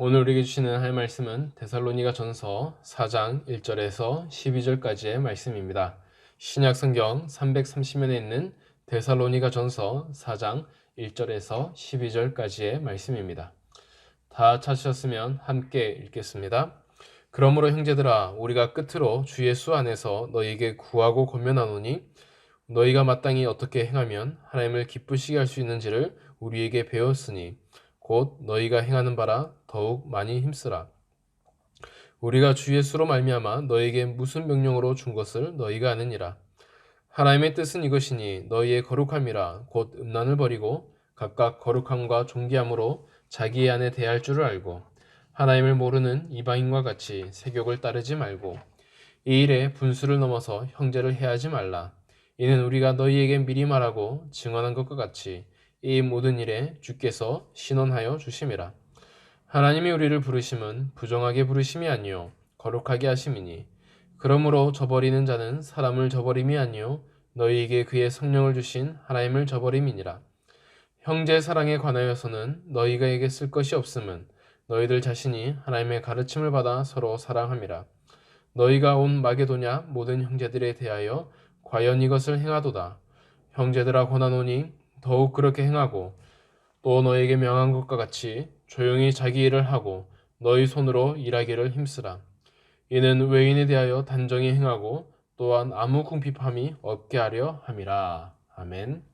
오늘 우리에게 주시는 할 말씀은 데살로니가 전서 4장 1절에서 12절까지의 말씀입니다. 신약 성경 330면에 있는 데살로니가 전서 4장 1절에서 12절까지의 말씀입니다. 다 찾으셨으면 함께 읽겠습니다. 그러므로 형제들아, 우리가 끝으로 주 예수 안에서 너희에게 구하고 권면하노니 너희가 마땅히 어떻게 행하면 하나님을 기쁘시게 할 수 있는지를 우리에게 배웠으니 곧 너희가 행하는 바라 더욱 많이 힘쓰라. 우리가 주 예수로 말미암아 너희에게 무슨 명령으로 준 것을 너희가 아느니라. 하나님의 뜻은 이것이니 너희의 거룩함이라 곧 음란을 버리고 각각 거룩함과 존귀함으로 자기 안에 대할 줄을 알고 하나님을 모르는 이방인과 같이 세욕을 따르지 말고 이 일에 분수를 넘어서 형제를 해하지 말라. 이는 우리가 너희에게 미리 말하고 증언한 것과 같이 이 모든 일에 주께서 신원하여 주심이라. 하나님이 우리를 부르심은 부정하게 부르심이 아니요 거룩하게 하심이니 그러므로 저버리는 자는 사람을 저버림이 아니요 너희에게 그의 성령을 주신 하나님을 저버림이니라. 형제 사랑에 관하여서는 너희가에게 쓸 것이 없음은 너희들 자신이 하나님의 가르침을 받아 서로 사랑함이라. 너희가 온 마게도냐 모든 형제들에 대하여 과연 이것을 행하도다. 형제들아 권하노니 더욱 그렇게 행하고 또 너에게 명한 것과 같이 조용히 자기 일을 하고 너희 손으로 일하기를 힘쓰라. 이는 외인에 대하여 단정히 행하고 또한 아무 궁핍함이 없게 하려 함이라. 아멘.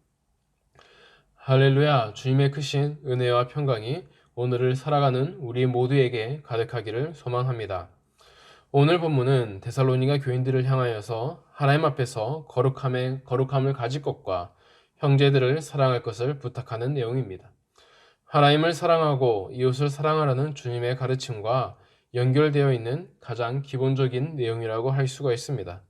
할렐루야. 주님의 크신 은혜와 평강이 오늘을 살아가는 우리 모두에게 가득하기를 소망합니다. 오늘 본문은 데살로니가 교인들을 향하여서 하나님 앞에서 거룩함을 가질 것과 형제들을 사랑할 것을 부탁하는 내용입니다. 하나님을 사랑하고 이웃을 사랑하라는 주님의 가르침과 연결되어 있는 가장 기본적인 내용이라고 할 수가 있습니다.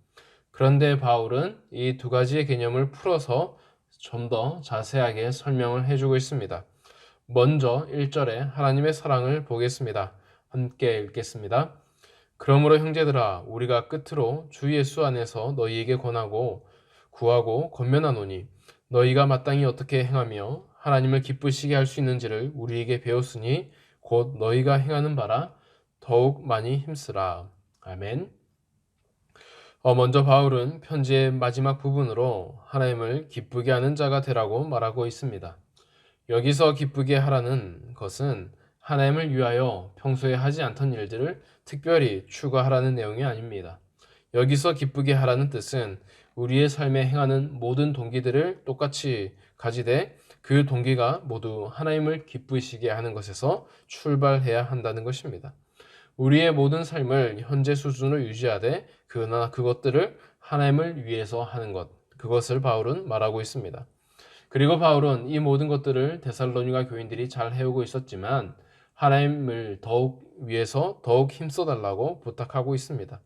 그런데 바울은 이 두 가지의 개념을 풀어서 좀 더 자세하게 설명을 해주고 있습니다. 먼저 1절에 하나님의 사랑을 보겠습니다. 함께 읽겠습니다. 그러므로 형제들아, 우리가 끝으로 주 예수 안에서 너희에게 권하고 구하고 권면하노니 너희가 마땅히 어떻게 행하며 하나님을 기쁘시게 할 수 있는지를 우리에게 배웠으니 곧 너희가 행하는 바라 더욱 많이 힘쓰라. 아멘. 먼저 바울은 편지의 마지막 부분으로 하나님을 기쁘게 하는 자가 되라고 말하고 있습니다. 여기서 기쁘게 하라는 것은 하나님을 위하여 평소에 하지 않던 일들을 특별히 추구하라는 내용이 아닙니다. 여기서 기쁘게 하라는 뜻은 우리의 삶에 행하는 모든 동기들을 똑같이 가지되 그 동기가 모두 하나님을 기쁘시게 하는 것에서 출발해야 한다는 것입니다. 우리의 모든 삶을 현재 수준으로 유지하되 그러나 그것들을 하나님을 위해서 하는 것, 그것을 바울은 말하고 있습니다. 그리고 바울은 이 모든 것들을 데살로니가 교인들이 잘 해오고 있었지만 하나님을 위해서 더욱 힘써달라고 부탁하고 있습니다.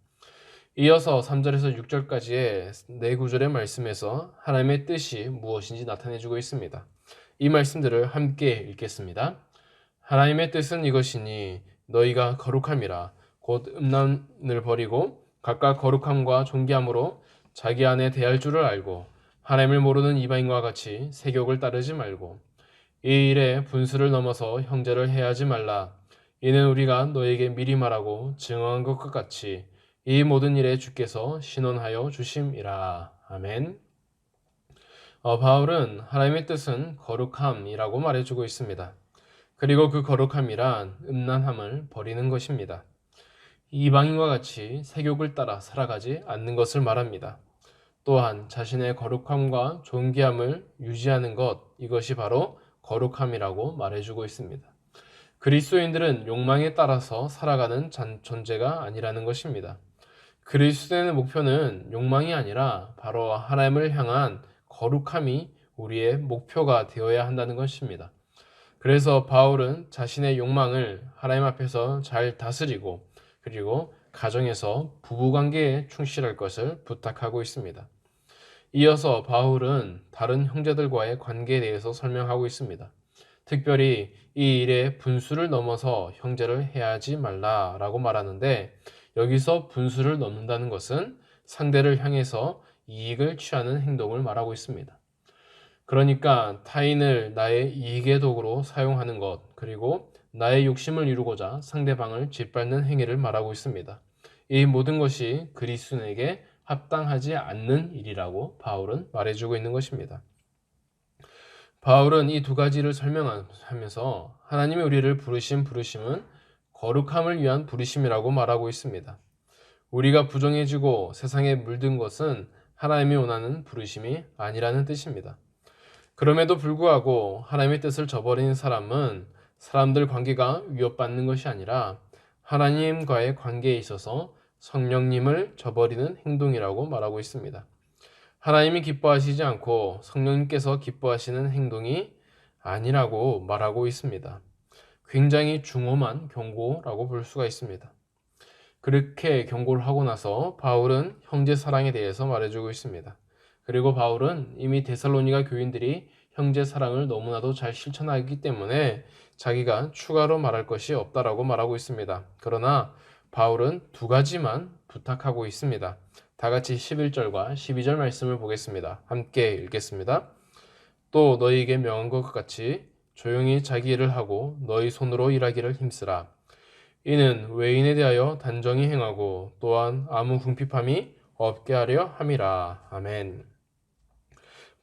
이어서 3절에서 6절까지의 네 구절의 말씀에서 하나님의 뜻이 무엇인지 나타내주고 있습니다. 이 말씀들을 함께 읽겠습니다. 하나님의 뜻은 이것이니 너희가 거룩함이라 곧 음란을 버리고 각각 거룩함과 존귀함으로 자기 안에 대할 줄을 알고 하나님을 모르는 이방인과 같이 세욕을 따르지 말고 이 일에 분수를 넘어서 형제를 해하지 말라. 이는 우리가 너에게 미리 말하고 증언한 것과 같이 이 모든 일에 주께서 신원하여 주심이라. 아멘. 바울은 하나님의 뜻은 거룩함이라고 말해주고 있습니다. 그리고 그 거룩함이란 음란함을 버리는 것입니다. 이방인과 같이 세욕을 따라 살아가지 않는 것을 말합니다. 또한 자신의 거룩함과 존귀함을 유지하는 것, 이것이 바로 거룩함이라고 말해주고 있습니다. 그리스도인들은 욕망에 따라서 살아가는 존재가 아니라는 것입니다. 그리스도인의 목표는 욕망이 아니라 바로 하나님을 향한 거룩함이 우리의 목표가 되어야 한다는 것입니다. 그래서 바울은 자신의 욕망을 하나님 앞에서 잘 다스리고 그리고 가정에서 부부관계에 충실할 것을 부탁하고 있습니다. 이어서 바울은 다른 형제들과의 관계에 대해서 설명하고 있습니다. 특별히 이 일에 분수를 넘어서 형제를 해하지 말라라고 말하는데 여기서 분수를 넘는다는 것은 상대를 향해서 이익을 취하는 행동을 말하고 있습니다. 그러니까 타인을 나의 이익의 도구로 사용하는 것, 그리고 나의 욕심을 이루고자 상대방을 짓밟는 행위를 말하고 있습니다. 이 모든 것이 그리스도인에게 합당하지 않는 일이라고 바울은 말해주고 있는 것입니다. 바울은 이 두 가지를 설명하면서 하나님이 우리를 부르신 부르심은 거룩함을 위한 부르심이라고 말하고 있습니다. 우리가 부정해지고 세상에 물든 것은 하나님이 원하는 부르심이 아니라는 뜻입니다. 그럼에도 불구하고 하나님의 뜻을 저버린 사람은 사람들 관계가 위협받는 것이 아니라 하나님과의 관계에 있어서 성령님을 저버리는 행동이라고 말하고 있습니다. 하나님이 기뻐하시지 않고 성령님께서 기뻐하시는 행동이 아니라고 말하고 있습니다. 굉장히 중엄한 경고라고 볼 수가 있습니다. 그렇게 경고를 하고 나서 바울은 형제 사랑에 대해서 말해주고 있습니다. 그리고 바울은 이미 데살로니가 교인들이 형제 사랑을 너무나도 잘 실천하기 때문에 자기가 추가로 말할 것이 없다라고 말하고 있습니다. 그러나 바울은 두 가지만 부탁하고 있습니다. 다 같이 11절과 12절 말씀을 보겠습니다. 함께 읽겠습니다. 또 너희에게 명한 것 같이 조용히 자기 일을 하고 너희 손으로 일하기를 힘쓰라. 이는 외인에 대하여 단정히 행하고 또한 아무 궁핍함이 없게 하려 함이라. 아멘.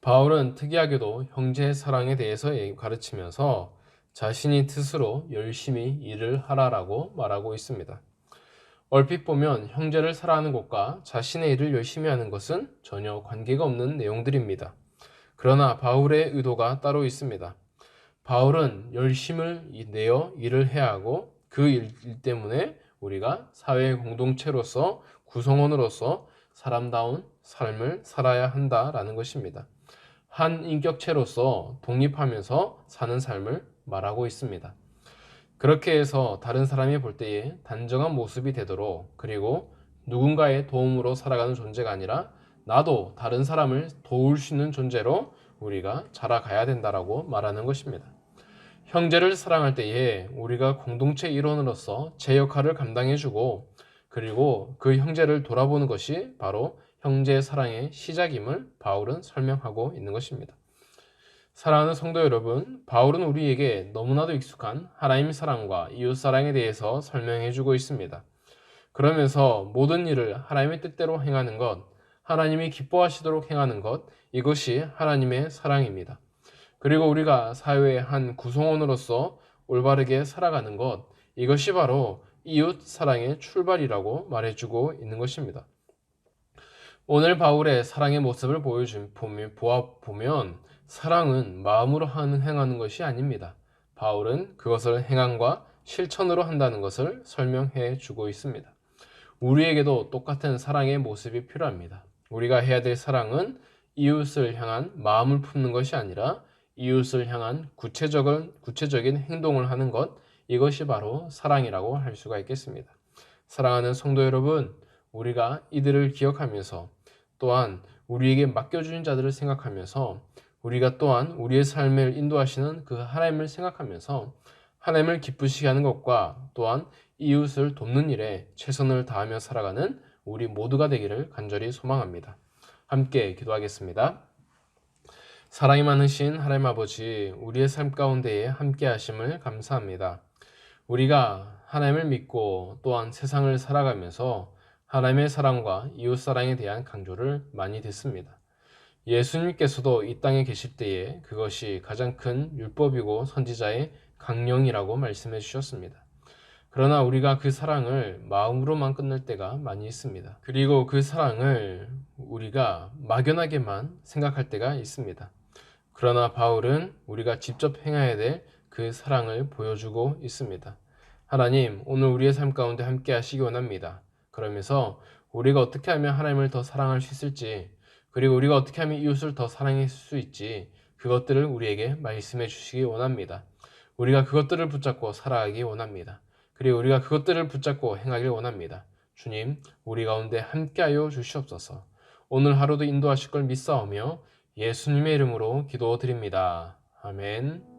바울은 특이하게도 형제 사랑에 대해서 가르치면서 자신이 뜻으로 열심히 일을 하라라고 말하고 있습니다. 얼핏 보면 형제를 사랑하는 것과 자신의 일을 열심히 하는 것은 전혀 관계가 없는 내용들입니다. 그러나 바울의 의도가 따로 있습니다. 바울은 열심을 내어 일을 해야 하고 그 일 때문에 우리가 사회 공동체로서 구성원으로서 사람다운 삶을 살아야 한다라는 것입니다. 한 인격체로서 독립하면서 사는 삶을 말하고 있습니다. 그렇게 해서 다른 사람이 볼 때에 단정한 모습이 되도록, 그리고 누군가의 도움으로 살아가는 존재가 아니라 나도 다른 사람을 도울 수 있는 존재로 우리가 자라가야 된다라고 말하는 것입니다. 형제를 사랑할 때에 우리가 공동체 일원으로서 제 역할을 감당해주고, 그리고 그 형제를 돌아보는 것이 바로 형제 사랑의 시작임을 바울은 설명하고 있는 것입니다. 사랑하는 성도 여러분, 바울은 우리에게 너무나도 익숙한 하나님 사랑과 이웃 사랑에 대해서 설명해주고 있습니다. 그러면서 모든 일을 하나님의 뜻대로 행하는 것, 하나님이 기뻐하시도록 행하는 것, 이것이 하나님의 사랑입니다. 그리고 우리가 사회의 한 구성원으로서 올바르게 살아가는 것, 이것이 바로 이웃 사랑의 출발이라고 말해주고 있는 것입니다. 오늘 바울의 사랑의 모습을 보면 사랑은 마음으로 행하는 것이 아닙니다. 바울은 그것을 행함과 실천으로 한다는 것을 설명해 주고 있습니다. 우리에게도 똑같은 사랑의 모습이 필요합니다. 우리가 해야 될 사랑은 이웃을 향한 마음을 품는 것이 아니라 이웃을 향한 구체적인 행동을 하는 것, 이것이 바로 사랑이라고 할 수가 있겠습니다. 사랑하는 성도 여러분, 우리가 이들을 기억하면서 또한 우리에게 맡겨주신 자들을 생각하면서 우리가 또한 우리의 삶을 인도하시는 그 하나님을 생각하면서 하나님을 기쁘시게 하는 것과 또한 이웃을 돕는 일에 최선을 다하며 살아가는 우리 모두가 되기를 간절히 소망합니다. 함께 기도하겠습니다. 사랑이 많으신 하나님 아버지, 우리의 삶 가운데에 함께 하심을 감사합니다. 우리가 하나님을 믿고 또한 세상을 살아가면서 하나님의 사랑과 이웃 사랑에 대한 강조를 많이 듣습니다. 예수님께서도 이 땅에 계실 때에 그것이 가장 큰 율법이고 선지자의 강령이라고 말씀해 주셨습니다. 그러나 우리가 그 사랑을 마음으로만 끝낼 때가 많이 있습니다. 그리고 그 사랑을 우리가 막연하게만 생각할 때가 있습니다. 그러나 바울은 우리가 직접 행해야 될 그 사랑을 보여주고 있습니다. 하나님, 오늘 우리의 삶 가운데 함께 하시기 원합니다. 그러면서 우리가 어떻게 하면 하나님을 더 사랑할 수 있을지, 그리고 우리가 어떻게 하면 이웃을 더 사랑할 수 있지, 그것들을 우리에게 말씀해 주시기 원합니다. 우리가 그것들을 붙잡고 살아가기 원합니다. 그리고 우리가 그것들을 붙잡고 행하길 원합니다. 주님, 우리 가운데 함께하여 주시옵소서. 오늘 하루도 인도하실 걸 믿사오며 예수님의 이름으로 기도드립니다. 아멘.